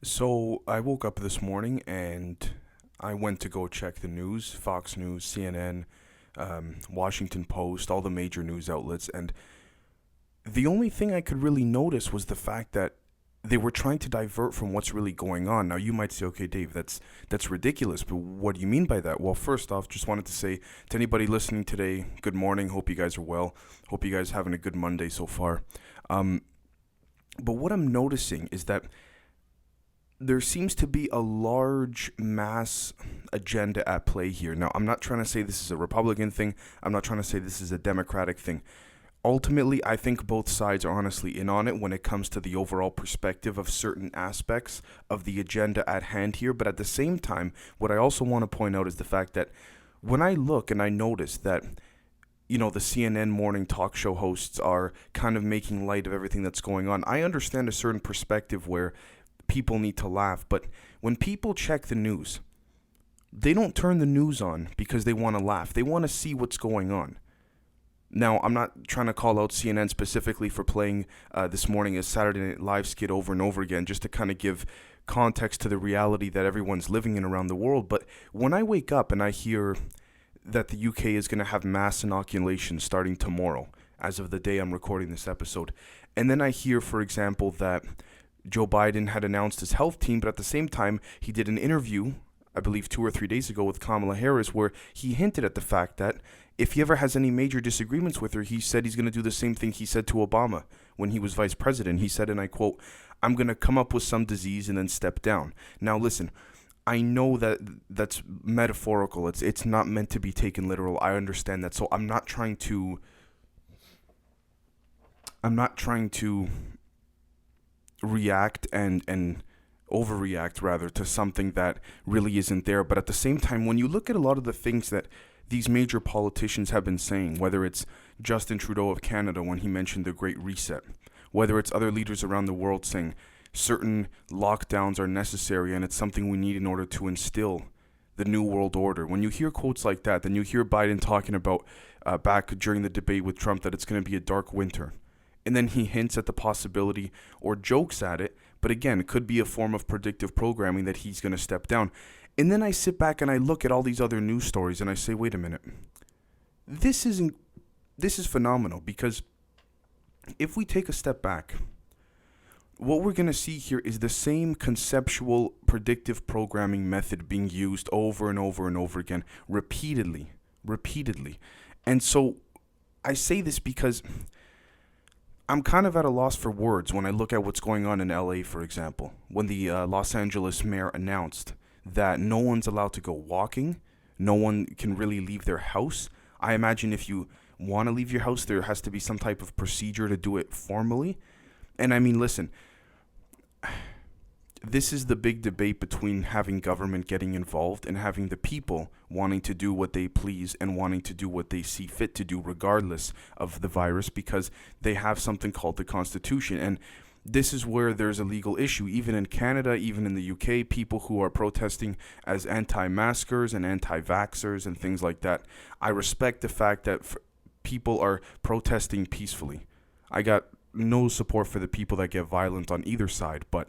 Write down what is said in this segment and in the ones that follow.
So I woke up this morning and I went to go check the news, Fox News, CNN, Washington Post, all the major news outlets, and the only thing I could really notice was the fact that they were trying to divert from what's really going on. Now you might say, "Okay, Dave, that's ridiculous," but what do you mean by that? Well, first off, just wanted to say to anybody listening today, good morning. Hope you guys are well. Hope you guys having a good Monday so far. Um, but what I'm noticing is that there seems to be a large mass agenda at play here. Now, I'm not trying to say this is a Republican thing. I'm not trying to say this is a Democratic thing. Ultimately, I think both sides are honestly in on it when it comes to the overall perspective of certain aspects of the agenda at hand here. But at the same time, what I also want to point out is the fact that when I look and I notice that the CNN morning talk show hosts are kind of making light of everything that's going on. I understand a certain perspective where people need to laugh, but when people check the news, they don't turn the news on because they want to laugh. They want to see what's going on. Now, I'm not trying to call out CNN specifically for playing this morning a Saturday Night Live skit over and over again, just to kind of give context to the reality that everyone's living in around the world. But when I wake up and I hear that the UK is going to have mass inoculations starting tomorrow, as of the day I'm recording this episode, and then I hear, for example, that Joe Biden had announced his health team, but at the same time, he did an interview, I believe 2 or 3 days ago, with Kamala Harris, where he hinted at the fact that if he ever has any major disagreements with her, he said he's going to do the same thing he said to Obama when he was vice president. He said, and I quote, "I'm going to come up with some disease and then step down." Now, listen, I know that that's metaphorical. It's not meant to be taken literal. I understand that. So I'm not trying to react and overreact rather to something that really isn't there. But at the same time, when you look at a lot of the things that these major politicians have been saying, whether it's Justin Trudeau of Canada when he mentioned the Great Reset, whether it's other leaders around the world saying certain lockdowns are necessary and it's something we need in order to instill the new world order. When you hear quotes like that, then you hear Biden talking about back during the debate with Trump that it's going to be a dark winter. And then he hints at the possibility or jokes at it, but again, it could be a form of predictive programming that he's going to step down. And then I sit back and I look at all these other news stories and I say, wait a minute, this is phenomenal, because if we take a step back, what we're going to see here is the same conceptual predictive programming method being used over and over and over again, repeatedly. And so I say this because I'm kind of at a loss for words when I look at what's going on in LA, for example, when the Los Angeles mayor announced that no one's allowed to go walking, no one can really leave their house. I imagine if you want to leave your house, there has to be some type of procedure to do it formally. And I mean, listen, this is the big debate between having government getting involved and having the people wanting to do what they please and wanting to do what they see fit to do regardless of the virus, because they have something called the Constitution. And this is where there's a legal issue. Even in Canada, even in the UK, people who are protesting as anti-maskers and anti-vaxxers and things like that, I respect the fact that people are protesting peacefully. I got no support for the people that get violent on either side, but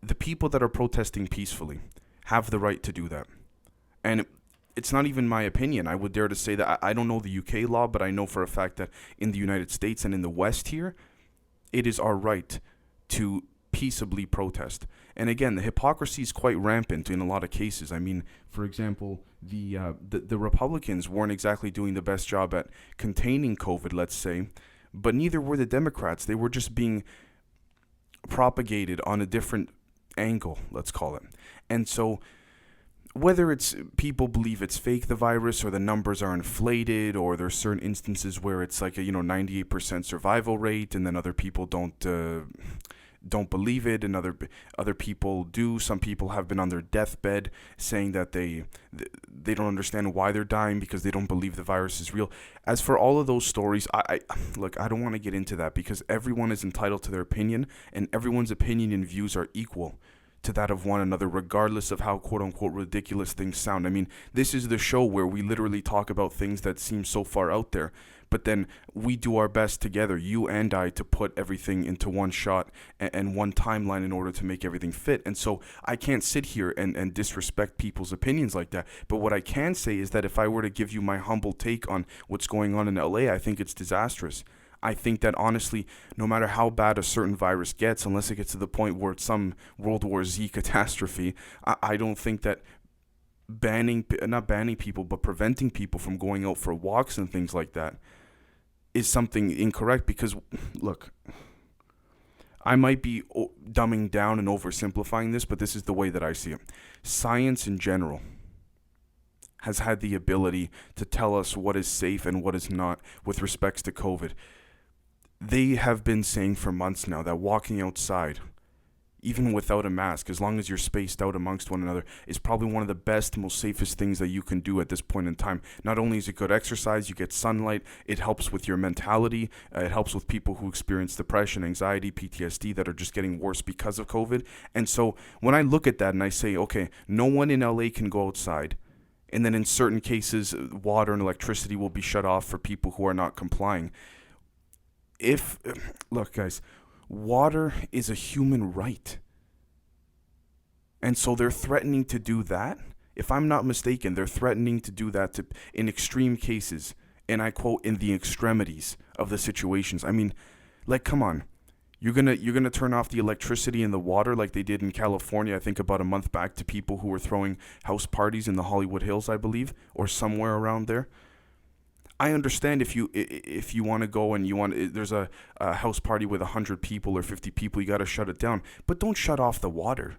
the people that are protesting peacefully have the right to do that. And it's not even my opinion. I would dare to say that I don't know the UK law, but I know for a fact that in the United States and in the West here, it is our right to peaceably protest. And again, the hypocrisy is quite rampant in a lot of cases. I mean, for example, the Republicans weren't exactly doing the best job at containing COVID, let's say, but neither were the Democrats. They were just being propagated on a different angle, let's call it. And so whether it's people believe it's fake, the virus, or the numbers are inflated, or there's certain instances where it's like a 98% survival rate, and then other people don't believe it, and other people do. Some people have been on their deathbed saying that they don't understand why they're dying because they don't believe the virus is real. As for all of those stories, I don't want to get into that, because everyone is entitled to their opinion, and everyone's opinion and views are equal to that of one another, regardless of how quote-unquote ridiculous things sound. I mean, this is the show where we literally talk about things that seem so far out there. but then we do our best together, you and I, to put everything into one shot and one timeline in order to make everything fit. And so I can't sit here and disrespect people's opinions like that. But what I can say is that if I were to give you my humble take on what's going on in LA, I think it's disastrous. I think that honestly, no matter how bad a certain virus gets, unless it gets to the point where it's some World War Z catastrophe, I don't think that not banning people, but preventing people from going out for walks and things like that is something incorrect. Because, look, I might be dumbing down and oversimplifying this, but this is the way that I see it. Science in general has had the ability to tell us what is safe and what is not with respects to COVID. They have been saying for months now that walking outside, even without a mask, as long as you're spaced out amongst one another, is probably one of the best, most safest things that you can do at this point in time. Not only is it good exercise, you get sunlight, it helps with your mentality, it helps with people who experience depression, anxiety, PTSD that are just getting worse because of COVID. And so when I look at that and I say, okay, no one in LA can go outside, and then in certain cases, water and electricity will be shut off for people who are not complying. Look, guys, water is a human right. And so they're threatening to do that. If I'm not mistaken, they're threatening to do that in extreme cases. And I quote, in the extremities of the situations. I mean, like, come on. You're gonna turn off the electricity and the water like they did in California, I think about a month back, to people who were throwing house parties in the Hollywood Hills, I believe, or somewhere around there. I understand if you want to go and there's a house party with 100 people or 50 people, you got to shut it down. But don't shut off the water.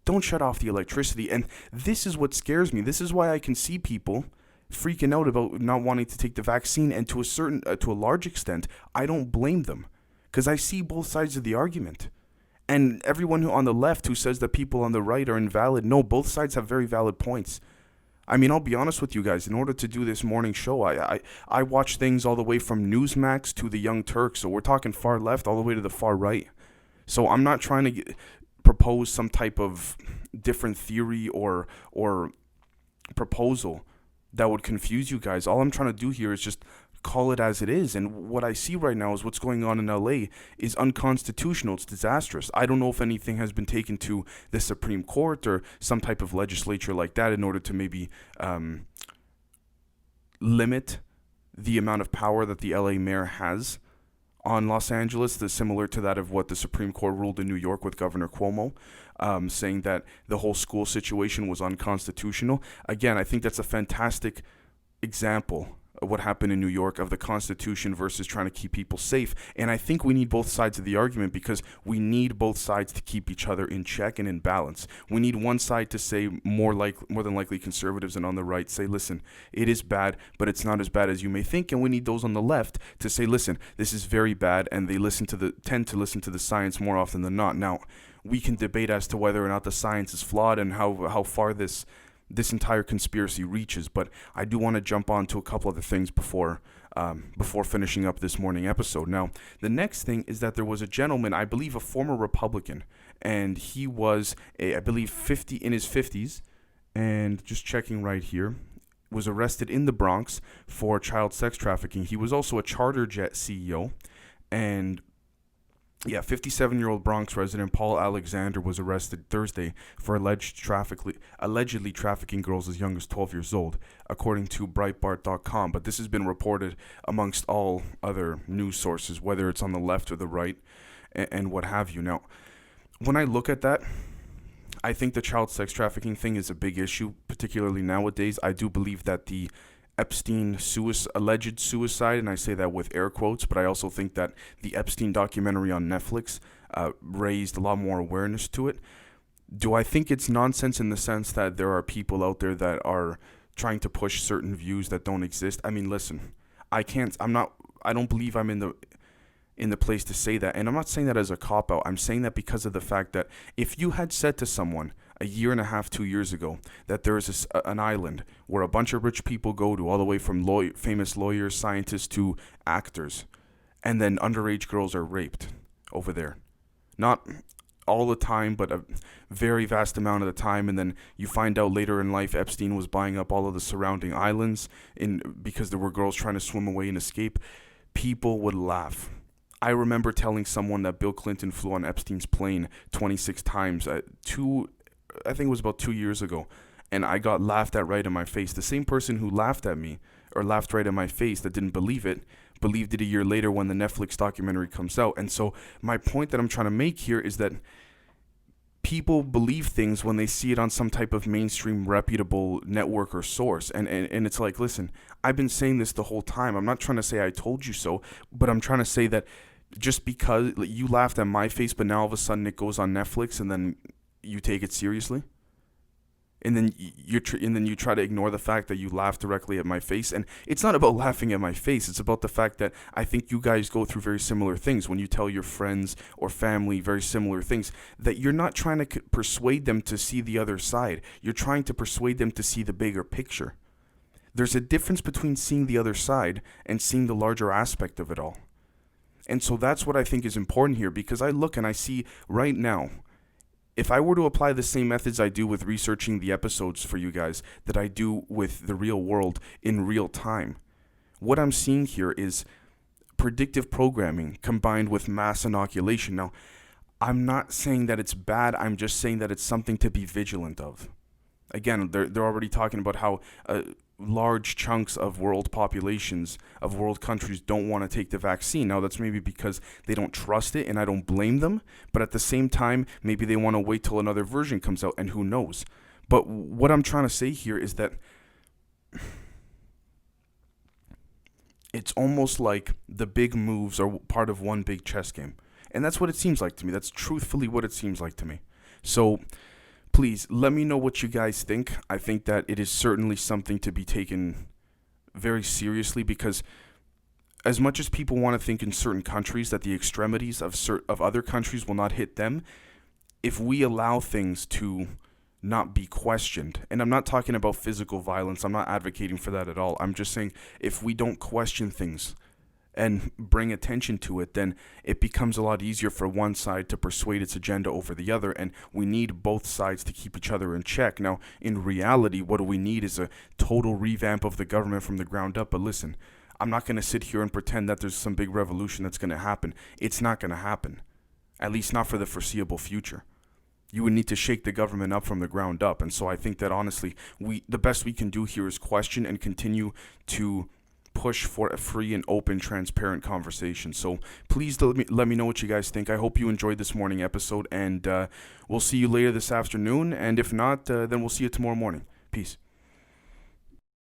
Don't shut off the electricity. And this is what scares me. This is why I can see people freaking out about not wanting to take the vaccine. And to a large extent, I don't blame them, because I see both sides of the argument. And everyone on the left who says that people on the right are invalid, no, both sides have very valid points. I mean, I'll be honest with you guys. In order to do this morning show, I watch things all the way from Newsmax to the Young Turks. So we're talking far left all the way to the far right. So I'm not trying to propose some type of different theory or proposal that would confuse you guys. All I'm trying to do here is just call it as it is. And what I see right now is what's going on in LA is unconstitutional. It's disastrous. I don't know if anything has been taken to the Supreme Court or some type of legislature like that in order to maybe limit the amount of power that the LA mayor has on Los Angeles, similar to that of what the Supreme Court ruled in New York with Governor Cuomo, saying that the whole school situation was unconstitutional. Again, I think that's a fantastic example of what happened in New York, of the Constitution versus trying to keep people safe. And I think we need both sides of the argument, because we need both sides to keep each other in check and in balance. We need one side to say, more than likely conservatives and on the right say, listen, it is bad, but it's not as bad as you may think. And we need those on the left to say, listen, this is very bad, and they tend to listen to the science more often than not. Now, we can debate as to whether or not the science is flawed and how far this entire conspiracy reaches, but I do want to jump on to a couple other things before finishing up this morning episode. Now, the next thing is that there was a gentleman, I believe a former Republican, and he was, I believe, in his 50s, and just checking right here, was arrested in the Bronx for child sex trafficking. He was also a charter jet CEO, and 57-year-old Bronx resident Paul Alexander was arrested Thursday for allegedly trafficking girls as young as 12 years old, according to Breitbart.com. But this has been reported amongst all other news sources, whether it's on the left or the right, and what have you. Now, when I look at that, I think the child sex trafficking thing is a big issue, particularly nowadays. I do believe that the Epstein alleged suicide, and I say that with air quotes, but I also think that the Epstein documentary on Netflix raised a lot more awareness to it. Do I think it's nonsense in the sense that there are people out there that are trying to push certain views that don't exist? I mean, listen, I don't believe I'm in the place to say that, and I'm not saying that as a cop-out. I'm saying that because of the fact that if you had said to someone a year and a half, 2 years ago, that there is an island where a bunch of rich people go to, all the way from famous lawyers, scientists to actors, and then underage girls are raped over there. Not all the time, but a very vast amount of the time, and then you find out later in life Epstein was buying up all of the surrounding islands because there were girls trying to swim away and escape, people would laugh. I remember telling someone that Bill Clinton flew on Epstein's plane 26 times I think it was about 2 years ago, and I got laughed at right in my face. The same person who laughed at me, or laughed right in my face, that didn't believe it, believed it a year later when the Netflix documentary comes out. And so my point that I'm trying to make here is that people believe things when they see it on some type of mainstream reputable network or source. And it's like, listen, I've been saying this the whole time. I'm not trying to say I told you so, but I'm trying to say that just because you laughed at my face, but now all of a sudden it goes on Netflix, and then you take it seriously, and then you try to ignore the fact that you laughed directly at my face. And it's not about laughing at my face. It's about the fact that I think you guys go through very similar things when you tell your friends or family very similar things, that you're not trying to persuade them to see the other side. You're trying to persuade them to see the bigger picture. There's a difference between seeing the other side and seeing the larger aspect of it all. And so that's what I think is important here, because I look and I see right now, if I were to apply the same methods I do with researching the episodes for you guys that I do with the real world in real time, what I'm seeing here is predictive programming combined with mass inoculation. Now, I'm not saying that it's bad. I'm just saying that it's something to be vigilant of. Again, they're already talking about how large chunks of world populations, of world countries, don't want to take the vaccine. Now, that's maybe because they don't trust it, and I don't blame them. But at the same time, maybe they want to wait till another version comes out, and who knows. But what I'm trying to say here is that it's almost like the big moves are part of one big chess game. And that's what it seems like to me. That's truthfully what it seems like to me. So please let me know what you guys think. I think that it is certainly something to be taken very seriously, because as much as people want to think in certain countries that the extremities of other countries will not hit them, if we allow things to not be questioned, and I'm not talking about physical violence, I'm not advocating for that at all. I'm just saying if we don't question things and bring attention to it, then it becomes a lot easier for one side to persuade its agenda over the other, and we need both sides to keep each other in check. Now, in reality, what we need is a total revamp of the government from the ground up. But listen, I'm not going to sit here and pretend that there's some big revolution that's going to happen. It's not going to happen, at least not for the foreseeable future. You would need to shake the government up from the ground up. And so I think that honestly, the best we can do here is question and continue to push for a free and open, transparent conversation. So please let me know what you guys think. I hope you enjoyed this morning episode, and we'll see you later this afternoon. And if not, then we'll see you tomorrow morning. Peace.